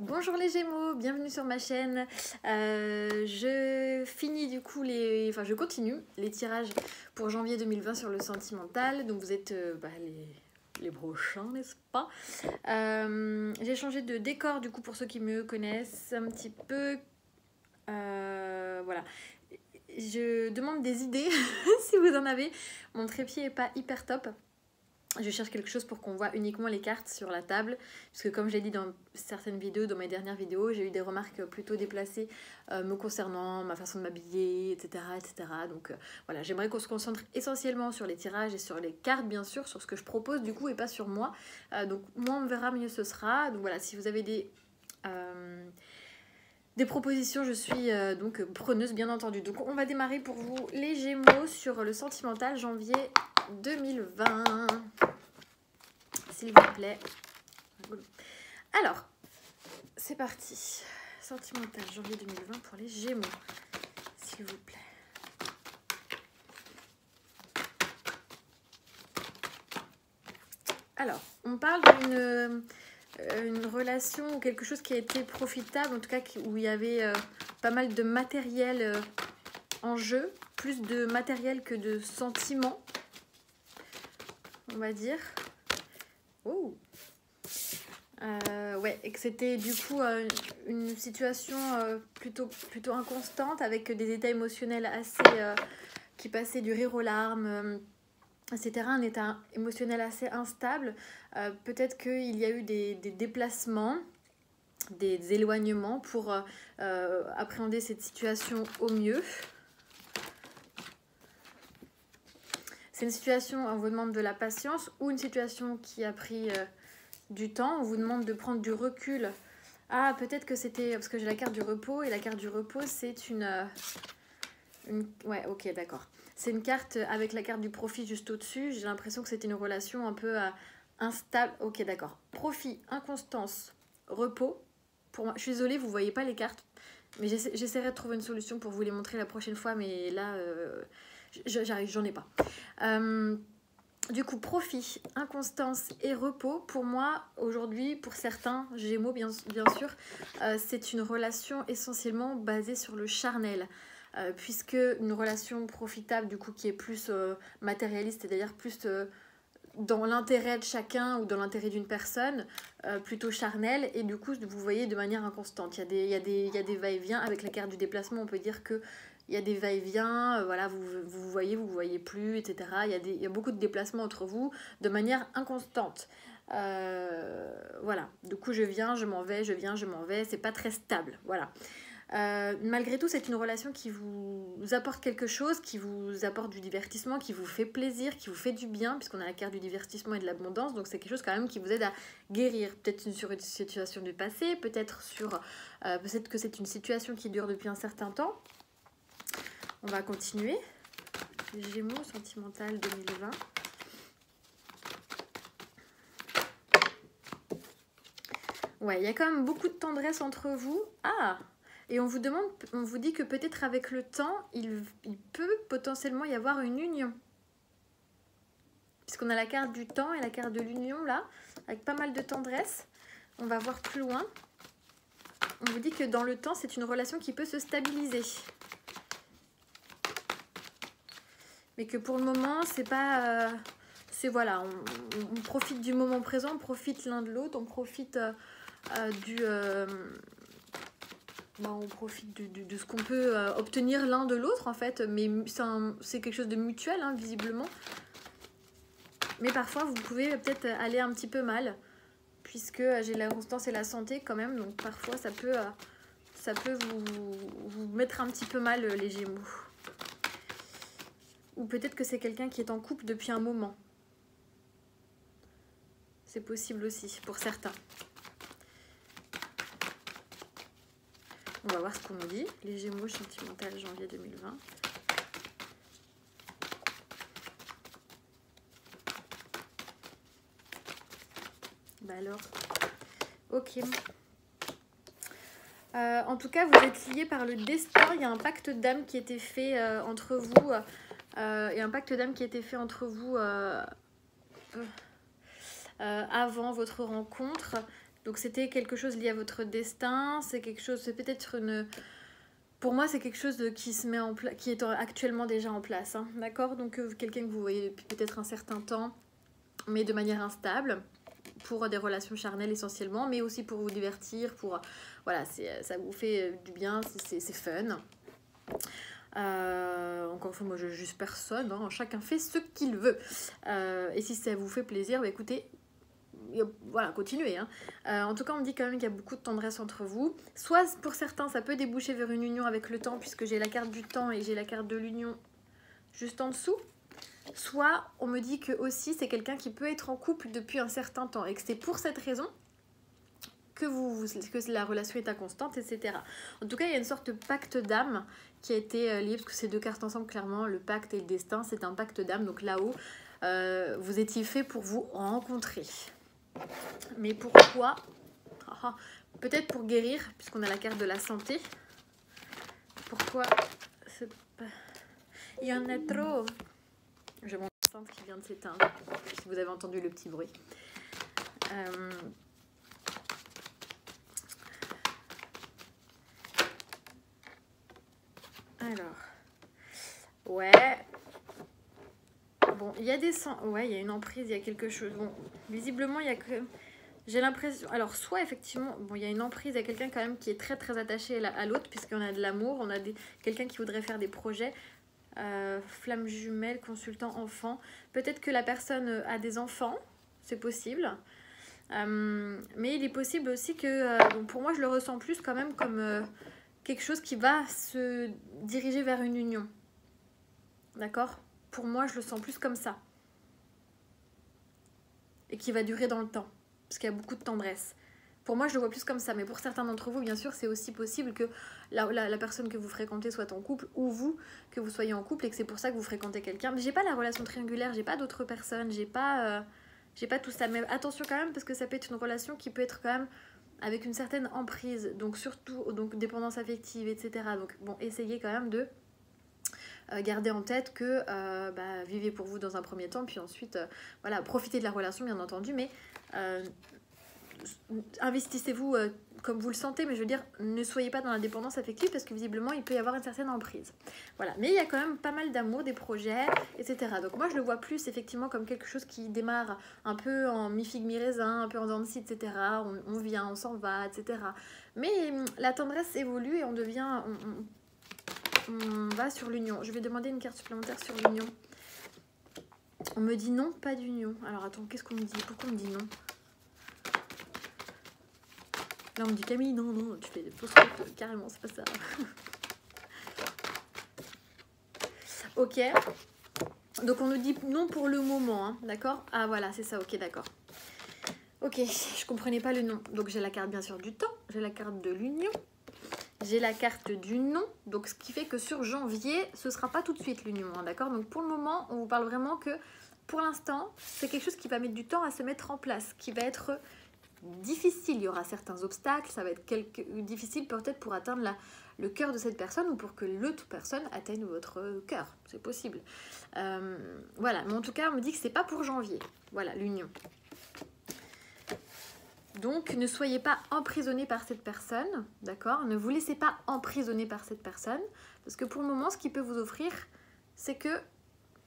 Bonjour les Gémeaux, bienvenue sur ma chaîne. Je finis du coup je continue les tirages pour janvier 2020 sur le sentimental. Donc vous êtes les prochains, n'est-ce pas? J'ai changé de décor du coup pour ceux qui me connaissent un petit peu. Voilà. Je demande des idées si vous en avez. Mon trépied est pas hyper top. Je cherche quelque chose pour qu'on voit uniquement les cartes sur la table, parce que comme j'ai dit dans certaines vidéos, dans mes dernières vidéos, j'ai eu des remarques plutôt déplacées me concernant, ma façon de m'habiller, etc. etc. Donc voilà, j'aimerais qu'on se concentre essentiellement sur les tirages et sur les cartes, bien sûr, sur ce que je propose du coup et pas sur moi. Donc moins on me verra, mieux ce sera. Donc voilà, si vous avez des propositions, je suis donc preneuse bien entendu. Donc on va démarrer pour vous les Gémeaux sur le sentimental janvier 2020. S'il vous plaît. Alors, c'est parti. Sentimental janvier 2020 pour les Gémeaux. S'il vous plaît. Alors, on parle d'une relation ou quelque chose qui a été profitable, en tout cas où il y avait pas mal de matériel en jeu, plus de matériel que de sentiments, on va dire. Oh. Ouais, et que c'était du coup une situation plutôt inconstante, avec des états émotionnels assez qui passaient du rire aux larmes, etc. Un état émotionnel assez instable. Peut-être qu'il y a eu des déplacements, des éloignements pour appréhender cette situation au mieux. C'est une situation où on vous demande de la patience, ou une situation qui a pris du temps, on vous demande de prendre du recul. Ah, peut-être que c'était... Parce que j'ai la carte du repos, et la carte du repos, c'est une... Ouais, ok, d'accord. C'est une carte avec la carte du profit juste au-dessus. J'ai l'impression que c'était une relation un peu instable. Ok, d'accord. Profit, inconstance, repos. Pour moi, je suis désolée, vous ne voyez pas les cartes. Mais j'essaierai de trouver une solution pour vous les montrer la prochaine fois. Mais là, j'en ai pas. Du coup, profit, inconstance et repos, pour moi, aujourd'hui, pour certains Gémeaux, bien sûr, c'est une relation essentiellement basée sur le charnel. Puisque une relation profitable, du coup, qui est plus matérialiste, c'est-à-dire plus dans l'intérêt de chacun ou dans l'intérêt d'une personne, plutôt charnel, et du coup, vous voyez de manière inconstante. Il y a des va-et-vient. Avec la carte du déplacement, on peut dire que il y a des va-et-vient, voilà, vous voyez plus, etc. Il y a beaucoup de déplacements entre vous de manière inconstante. Voilà, du coup je viens, je m'en vais, je viens, je m'en vais, c'est pas très stable, voilà. Malgré tout, c'est une relation qui vous apporte quelque chose, qui vous apporte du divertissement, qui vous fait plaisir, qui vous fait du bien, puisqu'on a la carte du divertissement et de l'abondance, donc c'est quelque chose quand même qui vous aide à guérir, peut-être sur une situation du passé, peut-être que c'est une situation qui dure depuis un certain temps. On va continuer. Gémeaux, sentimental 2020. Ouais, il y a quand même beaucoup de tendresse entre vous. Ah! Et on vous dit que peut-être avec le temps, il peut potentiellement y avoir une union. Puisqu'on a la carte du temps et la carte de l'union là, avec pas mal de tendresse. On va voir plus loin. On vous dit que dans le temps, c'est une relation qui peut se stabiliser. Mais que pour le moment, c'est pas... c'est voilà, on profite du moment présent, on profite l'un de l'autre, on profite on profite de ce qu'on peut obtenir l'un de l'autre en fait, mais c'est quelque chose de mutuel hein, visiblement. Mais parfois vous pouvez peut-être aller un petit peu mal, puisque j'ai la constance et la santé quand même, donc parfois ça peut vous mettre un petit peu mal les Gémeaux. Ou peut-être que c'est quelqu'un qui est en couple depuis un moment. C'est possible aussi pour certains. On va voir ce qu'on nous dit. Les Gémeaux sentimental janvier 2020. Bah alors, ok. En tout cas, vous êtes liés par le destin. Il y a un pacte d'âme qui a été fait entre vous. Et un pacte d'âme qui a été fait entre vous avant votre rencontre. Donc c'était quelque chose lié à votre destin, c'est quelque chose, c'est peut-être une... Pour moi, c'est quelque chose qui se met en qui est actuellement déjà en place, hein, d'accord? Donc quelqu'un que vous voyez depuis peut-être un certain temps, mais de manière instable, pour des relations charnelles essentiellement, mais aussi pour vous divertir, pour... Voilà, ça vous fait du bien, c'est fun. Encore une fois, moi je juge personne, hein, chacun fait ce qu'il veut. Et si ça vous fait plaisir, bah, écoutez, voilà, continuez. Hein. En tout cas, on me dit quand même qu'il y a beaucoup de tendresse entre vous. Soit pour certains, ça peut déboucher vers une union avec le temps, puisque j'ai la carte du temps et j'ai la carte de l'union juste en dessous. Soit on me dit que aussi c'est quelqu'un qui peut être en couple depuis un certain temps et que c'est pour cette raison que la relation est inconstante, etc. En tout cas, il y a une sorte de pacte d'âme qui a été lié, parce que ces deux cartes ensemble, clairement, le pacte et le destin, c'est un pacte d'âme. Donc là-haut, vous étiez fait pour vous rencontrer. Mais pourquoi? Peut-être pour guérir, puisqu'on a la carte de la santé. Pourquoi? Il y en a trop. J'ai mon enceinte qui vient de s'éteindre, si vous avez entendu le petit bruit. Alors, ouais. Bon, il y a des ouais, il y a une emprise, il y a quelque chose. Bon, visiblement, il y a que... J'ai l'impression... Alors, soit effectivement, bon, il y a une emprise, il y a quelqu'un quand même qui est très très attaché à l'autre, puisqu'on a de l'amour, on a quelqu'un qui voudrait faire des projets. Flamme jumelle, consultant, enfant. Peut-être que la personne a des enfants, c'est possible. Mais il est possible aussi que... bon, pour moi, je le ressens plus quand même comme quelque chose qui va se diriger vers une union. D'accord ? Pour moi, je le sens plus comme ça. Et qui va durer dans le temps. Parce qu'il y a beaucoup de tendresse. Pour moi, je le vois plus comme ça. Mais pour certains d'entre vous, bien sûr, c'est aussi possible que la personne que vous fréquentez soit en couple, ou vous, que vous soyez en couple, et que c'est pour ça que vous fréquentez quelqu'un. Mais j'ai pas la relation triangulaire, j'ai pas d'autres personnes, j'ai pas tout ça. Mais attention quand même, parce que ça peut être une relation qui peut être quand même avec une certaine emprise. Donc surtout, donc dépendance affective, etc. Donc bon, essayez quand même de... gardez en tête que vivez pour vous dans un premier temps, puis ensuite, voilà, profitez de la relation, bien entendu, mais investissez-vous comme vous le sentez, mais je veux dire, ne soyez pas dans la dépendance affective, parce que visiblement, il peut y avoir une certaine emprise. Voilà, mais il y a quand même pas mal d'amour, des projets, etc. Donc moi, je le vois plus, effectivement, comme quelque chose qui démarre un peu en mi-figue, mi-raisin, un peu en dents de scie, etc. On vient, on s'en va, etc. Mais la tendresse évolue et on devient... On va sur l'union. Je vais demander une carte supplémentaire sur l'union. On me dit non, pas d'union. Alors attends, qu'est-ce qu'on me dit? Pourquoi on me dit non? Là on me dit Camille, non, non, tu fais des fausses routes, carrément, c'est pas ça. Ok. Donc on nous dit non pour le moment, hein, d'accord? Ah voilà, c'est ça, ok, d'accord. Ok, je comprenais pas le nom. Donc j'ai la carte bien sûr du temps, j'ai la carte de l'union. J'ai la carte du non, donc ce qui fait que sur janvier, ce sera pas tout de suite l'union, hein, d'accord? Donc pour le moment, on vous parle vraiment que pour l'instant, c'est quelque chose qui va mettre du temps à se mettre en place, qui va être difficile. Il y aura certains obstacles, ça va être difficile peut-être pour atteindre le cœur de cette personne ou pour que l'autre personne atteigne votre cœur, c'est possible. Voilà, mais en tout cas, on me dit que c'est pas pour janvier, voilà, l'union. Donc, ne soyez pas emprisonné par cette personne, d'accord? Ne vous laissez pas emprisonner par cette personne, parce que pour le moment, ce qu'il peut vous offrir, c'est que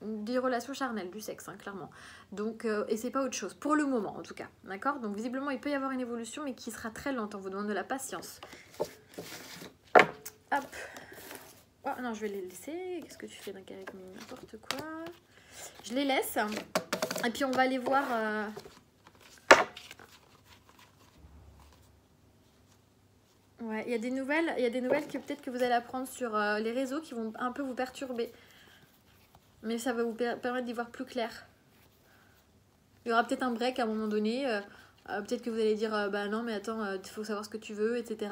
des relations charnelles, du sexe, hein, clairement. Donc, et c'est pas autre chose, pour le moment en tout cas, d'accord? Donc, visiblement, il peut y avoir une évolution, mais qui sera très lente, on vous demande de la patience. Hop. Oh non, je vais les laisser. Qu'est-ce que tu fais avec n'importe quoi? Je les laisse, et puis on va aller voir... Ouais, il y a des nouvelles que peut-être que vous allez apprendre sur les réseaux qui vont un peu vous perturber. Mais ça va vous permettre d'y voir plus clair. Il y aura peut-être un break à un moment donné. Peut-être que vous allez dire bah non mais attends, il faut savoir ce que tu veux, etc.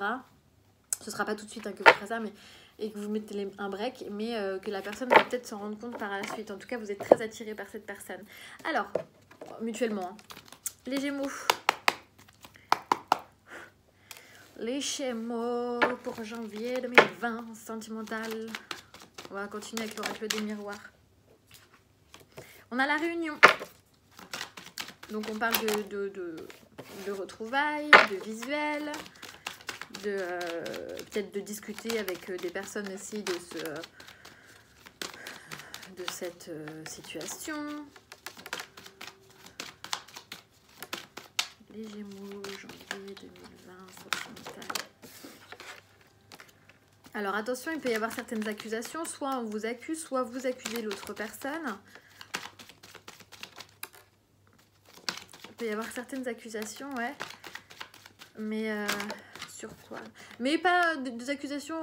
Ce sera pas tout de suite hein, que vous ferez ça, mais et que vous mettez un break, mais que la personne va peut-être s'en rendre compte par la suite. En tout cas, vous êtes très attiré par cette personne. Alors, mutuellement, hein. Les Gémeaux. Les Gémeaux pour janvier 2020, sentimental. On va continuer avec l'oracle des miroirs. On a la réunion. Donc on parle de retrouvailles, de visuels, de peut-être de discuter avec des personnes aussi de cette situation. Les Gémeaux, janvier 2020, sentimental. Alors attention, il peut y avoir certaines accusations, soit on vous accuse, soit vous accusez l'autre personne. Il peut y avoir certaines accusations, ouais. Mais sur quoi? Mais pas des accusations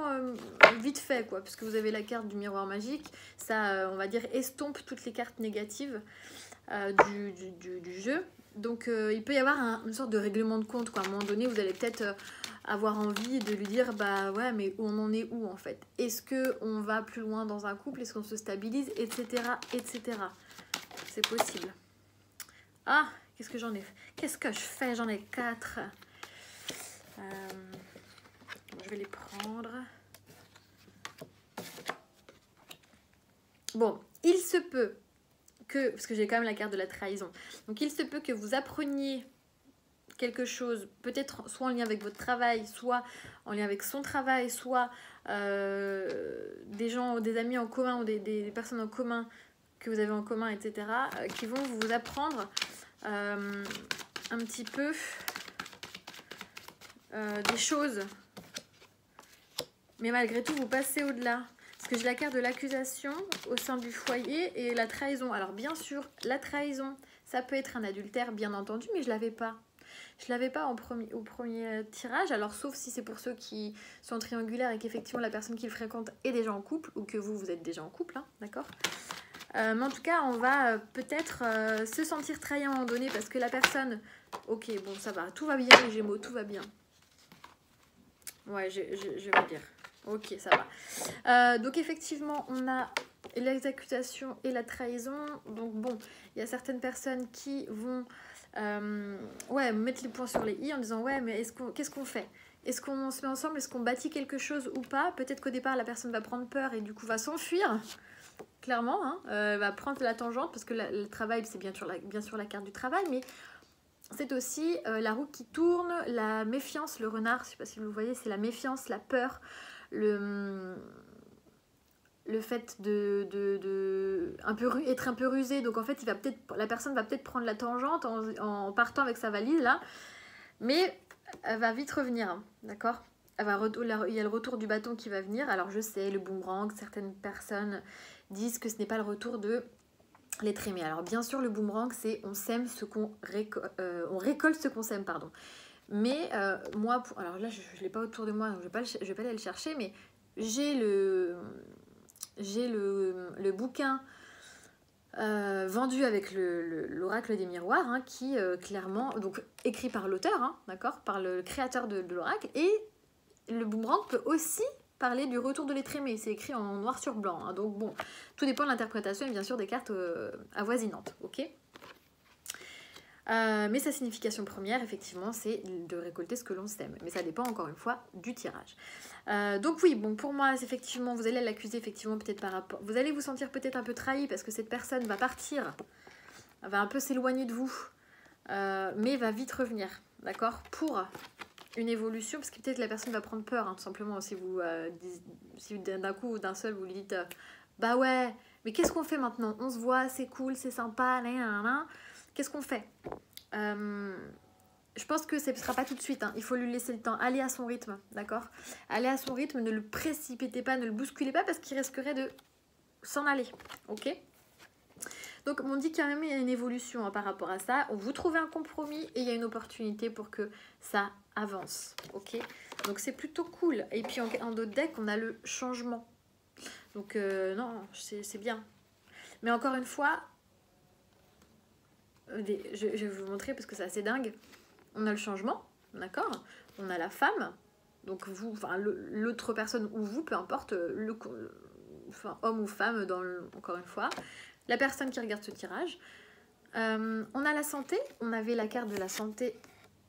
vite fait, quoi, puisque vous avez la carte du miroir magique. Ça, on va dire, estompe toutes les cartes négatives du jeu. Donc il peut y avoir une sorte de règlement de compte, quoi. À un moment donné, vous allez peut-être avoir envie de lui dire, bah ouais, mais on en est où en fait? Est-ce qu'on va plus loin dans un couple? Est-ce qu'on se stabilise? Etc. etc. C'est possible. Ah, qu'est-ce que j'en ai? Qu'est-ce que je fais? J'en ai 4. Je vais les prendre. Bon, il se peut que, parce que j'ai quand même la carte de la trahison, donc il se peut que vous appreniez quelque chose, peut-être soit en lien avec votre travail, soit en lien avec son travail, soit des gens, des amis en commun ou des personnes en commun que vous avez en commun, etc., qui vont vous apprendre un petit peu des choses. Mais malgré tout, vous passez au-delà. Parce que j'ai la carte de l'accusation au sein du foyer et la trahison. Alors bien sûr, la trahison, ça peut être un adultère, bien entendu, mais je ne l'avais pas. Je ne l'avais pas au premier tirage. Alors sauf si c'est pour ceux qui sont triangulaires et qu'effectivement la personne qui le fréquente est déjà en couple ou que vous êtes déjà en couple, hein, d'accord. Mais en tout cas, on va peut-être se sentir trahi à un moment donné parce que la personne... Ok, bon, ça va. Tout va bien, les Gémeaux, tout va bien. Ouais, je vais dire. Ok, ça va. Donc effectivement, on a les accusations et la trahison. Donc bon, il y a certaines personnes qui vont mettre les points sur les i en disant ouais, mais qu'est-ce qu'on fait? Est-ce qu'on se met ensemble? Est-ce qu'on bâtit quelque chose ou pas? Peut-être qu'au départ, la personne va prendre peur et du coup va s'enfuir. Clairement, hein, va prendre la tangente parce que le travail, c'est bien sûr la carte du travail, mais c'est aussi la roue qui tourne, la méfiance, le renard, je ne sais pas si vous le voyez, c'est la méfiance, la peur, le fait être un peu rusé. Donc en fait, la personne va peut-être prendre la tangente en partant avec sa valise là, mais elle va vite revenir, hein, d'accord? Il y a le retour du bâton qui va venir. Alors je sais, le boomerang, certaines personnes disent que ce n'est pas le retour de l'être aimé. Alors bien sûr, le boomerang, c'est on sème ce qu'on on récolte ce qu'on sème, pardon. Mais moi, alors là, je ne l'ai pas autour de moi, donc je vais pas aller le chercher, mais j'ai le bouquin vendu avec l'oracle des miroirs, hein, qui clairement, donc écrit par l'auteur, hein, d'accord, par le créateur de l'oracle, et le boomerang peut aussi parler du retour de l'être aimé. C'est écrit en noir sur blanc, hein, donc bon, tout dépend de l'interprétation et bien sûr des cartes avoisinantes, ok. Mais sa signification première, effectivement, c'est de récolter ce que l'on sème. Mais ça dépend, encore une fois, du tirage. Donc oui, bon, pour moi, effectivement, vous allez l'accuser, effectivement, peut-être par rapport... Vous allez vous sentir peut-être un peu trahi parce que cette personne va partir, va un peu s'éloigner de vous, mais va vite revenir, d'accord? Pour une évolution, parce que peut-être la personne va prendre peur, hein, tout simplement, si d'un coup ou d'un seul, vous lui dites bah ouais, mais qu'est-ce qu'on fait maintenant? On se voit, c'est cool, c'est sympa, qu'est-ce qu'on fait? Je pense que ce ne sera pas tout de suite, hein. Il faut lui laisser le temps, aller à son rythme, d'accord? Aller à son rythme, ne le précipitez pas, ne le bousculez pas parce qu'il risquerait de s'en aller, ok? Donc on dit quand même il y a une évolution, hein, par rapport à ça. Vous trouvez un compromis et il y a une opportunité pour que ça avance, ok? Donc c'est plutôt cool. Et puis en d'autres decks, on a le changement. Donc non, c'est bien. Mais encore une fois, je vais vous montrer parce que c'est assez dingue. On a le changement, d'accord? On a la femme, donc vous, enfin l'autre personne ou vous, peu importe, enfin, homme ou femme, encore une fois. La personne qui regarde ce tirage. On a la santé, on avait la carte de la santé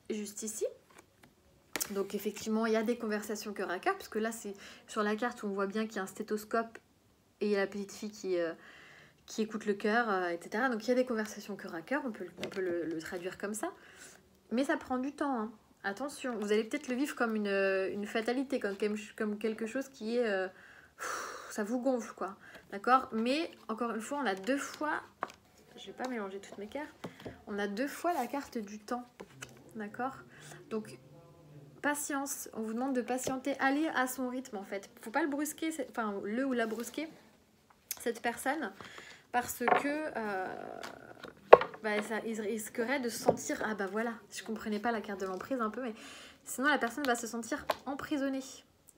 juste ici. Donc effectivement, il y a des conversations cœur à cœur, parce que là, c'est sur la carte où on voit bien qu'il y a un stéthoscope et il y a la petite fille qui écoute le cœur, etc. Donc il y a des conversations cœur à cœur, on peut le traduire comme ça. Mais ça prend du temps, hein. Attention, vous allez peut-être le vivre comme une fatalité, comme quelque chose qui est... ça vous gonfle, quoi. D'accord? Mais, encore une fois, on a 2 fois... Je vais pas mélanger toutes mes cartes. On a 2 fois la carte du temps. D'accord? Donc, patience. On vous demande de patienter. Allez à son rythme, en fait. Faut pas le brusquer, enfin, le ou la brusquer, cette personne, parce que... il risquerait de se sentir... Ah bah voilà, je comprenais pas la carte de l'emprise un peu, mais sinon la personne va se sentir emprisonnée.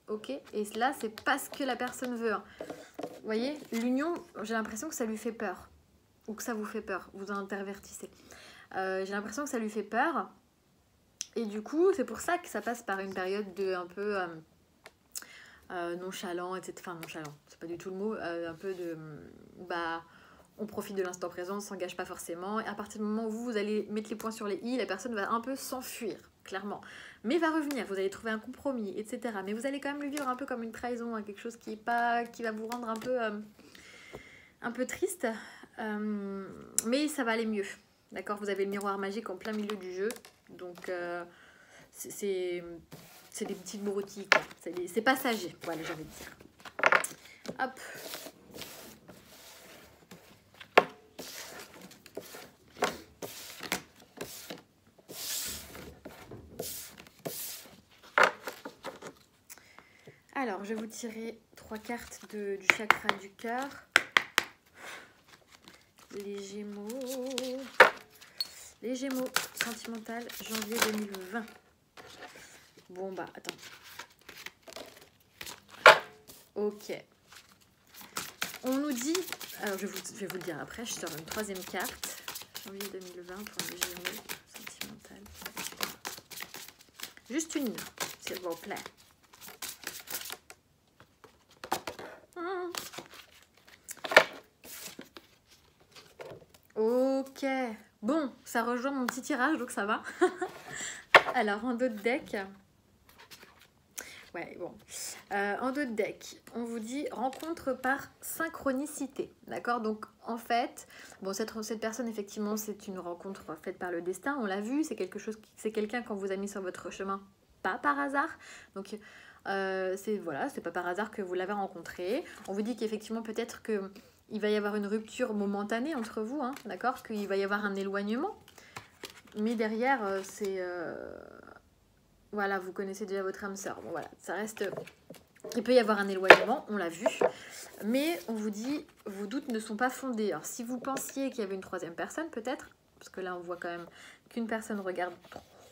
Ok? Et là, c'est pas ce que la personne veut. Hein. Vous voyez, l'union, j'ai l'impression que ça lui fait peur. Ou que ça vous fait peur, vous intervertissez. J'ai l'impression que ça lui fait peur. Et du coup, c'est pour ça que ça passe par une période de un peu nonchalant, etc. Enfin, nonchalant, c'est pas du tout le mot. Un peu de... on profite de l'instant présent, on ne s'engage pas forcément. Et à partir du moment où vous allez mettre les points sur les i, la personne va un peu s'enfuir, clairement. Mais va revenir, vous allez trouver un compromis, etc. Mais vous allez quand même le vivre un peu comme une trahison, hein, quelque chose qui va vous rendre un peu triste. Mais ça va aller mieux. D'accord? Vous avez le miroir magique en plein milieu du jeu. Donc, c'est des petites broutilles, quoi. C'est passager, voilà, j'ai envie de dire. Hop. Alors, je vais vous tirer 3 cartes du chakra du cœur. Les Gémeaux. Les Gémeaux, sentimental, janvier 2020. Bon, bah, attends. Ok. On nous dit... Alors, je vais vous le dire après. Je sors une 3e carte. Janvier 2020 pour les Gémeaux, sentimental. Juste une, s'il vous plaît. Ok, bon, ça rejoint mon petit tirage, donc ça va. Alors, en dos de deck, ouais, bon, en dos de deck, on vous dit rencontre par synchronicité, d'accord? Donc, en fait, bon, cette personne, effectivement, c'est une rencontre faite par le destin, on l'a vu, c'est quelqu'un qu'on vous a mis sur votre chemin, pas par hasard, donc... c'est pas par hasard que vous l'avez rencontré. On vous dit qu'effectivement, peut-être que il va y avoir une rupture momentanée entre vous, hein, d'accord? Qu'il va y avoir un éloignement. Mais derrière, voilà, vous connaissez déjà votre âme sœur. Bon, voilà, ça reste... Il peut y avoir un éloignement, on l'a vu. Mais on vous dit, vos doutes ne sont pas fondés. Alors, si vous pensiez qu'il y avait une 3e personne, peut-être, parce que là, on voit quand même qu'une personne regarde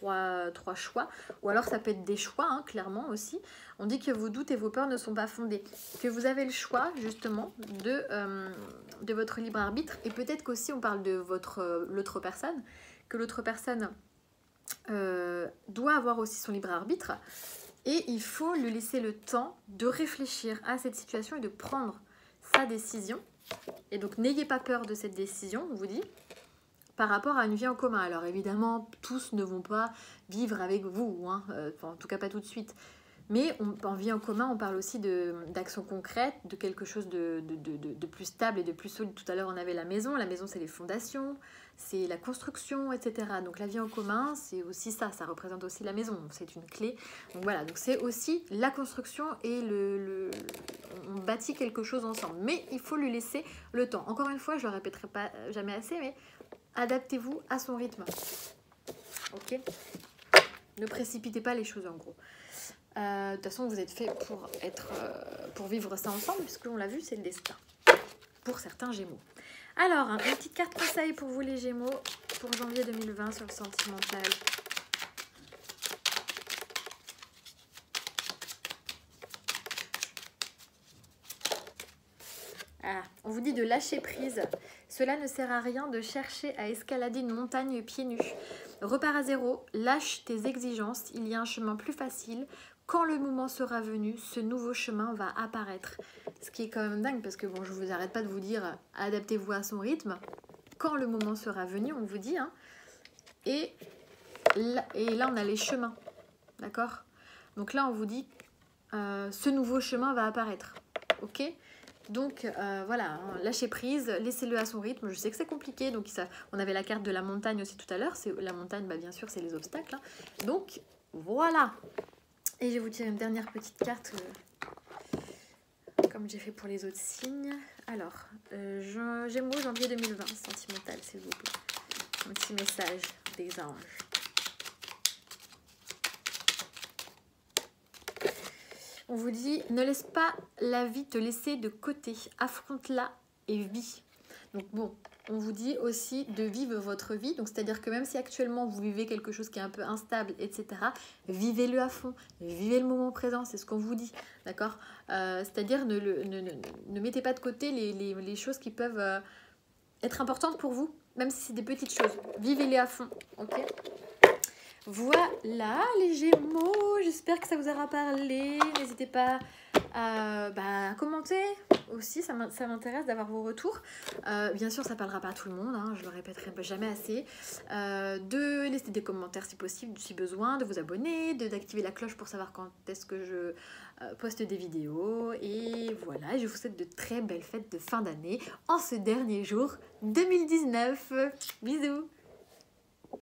3 choix, ou alors ça peut être des choix, hein, clairement aussi. On dit que vos doutes et vos peurs ne sont pas fondés, que vous avez le choix justement de votre libre arbitre, et peut-être qu'aussi on parle de l'autre personne, que l'autre personne doit avoir aussi son libre arbitre, et il faut lui laisser le temps de réfléchir à cette situation et de prendre sa décision. Et donc n'ayez pas peur de cette décision, on vous dit, par rapport à une vie en commun. Alors évidemment, tous ne vont pas vivre avec vous, hein, en tout cas pas tout de suite. Mais en vie en commun, on parle aussi d'actions concrètes, de quelque chose de plus stable et de plus solide. Tout à l'heure, on avait la maison. La maison, c'est les fondations, c'est la construction, etc. Donc la vie en commun, c'est aussi ça. Ça représente aussi la maison. C'est une clé. Donc voilà, donc c'est aussi la construction et on bâtit quelque chose ensemble. Mais il faut lui laisser le temps. Encore une fois, je ne le répéterai pas jamais assez, mais adaptez-vous à son rythme. Ok? Ne précipitez pas les choses en gros. De toute façon, vous êtes fait pour vivre ça ensemble, puisqu'on l'a vu, c'est le destin. Pour certains Gémeaux. Alors, une petite carte conseil pour vous les Gémeaux, pour janvier 2020 sur le sentimental. Ah, on vous dit de lâcher prise. Cela ne sert à rien de chercher à escalader une montagne pieds nus. Repars à zéro, lâche tes exigences, il y a un chemin plus facile. Quand le moment sera venu, ce nouveau chemin va apparaître. Ce qui est quand même dingue, parce que bon, je ne vous arrête pas de vous dire, adaptez-vous à son rythme. Quand le moment sera venu, on vous dit, hein. Et là, on a les chemins, d'accord? Donc là, on vous dit, ce nouveau chemin va apparaître, ok? Donc voilà, hein, lâchez prise, laissez-le à son rythme. Je sais que c'est compliqué, donc on avait la carte de la montagne aussi tout à l'heure. La montagne, bah, bien sûr, c'est les obstacles. Hein. Donc voilà. Et je vais vous tirer une dernière petite carte, comme j'ai fait pour les autres signes. Alors, Gémeaux, janvier 2020, sentimental, s'il vous plaît. Un petit message des anges. On vous dit, ne laisse pas la vie te laisser de côté, affronte-la et vis. Donc bon, on vous dit aussi de vivre votre vie, donc c'est-à-dire que même si actuellement vous vivez quelque chose qui est un peu instable, etc., vivez-le à fond, vivez le moment présent, c'est ce qu'on vous dit, d'accord. C'est-à-dire ne mettez pas de côté les choses qui peuvent être importantes pour vous, même si c'est des petites choses, vivez-les à fond, ok. Voilà les Gémeaux, j'espère que ça vous aura parlé. N'hésitez pas à commenter aussi, ça m'intéresse d'avoir vos retours. Bien sûr, ça parlera pas à tout le monde, hein, je le répéterai jamais assez. De laisser des commentaires si possible, si besoin, de vous abonner, d'activer la cloche pour savoir quand est-ce que je poste des vidéos. Et voilà, je vous souhaite de très belles fêtes de fin d'année en ce dernier jour 2019. Bisous!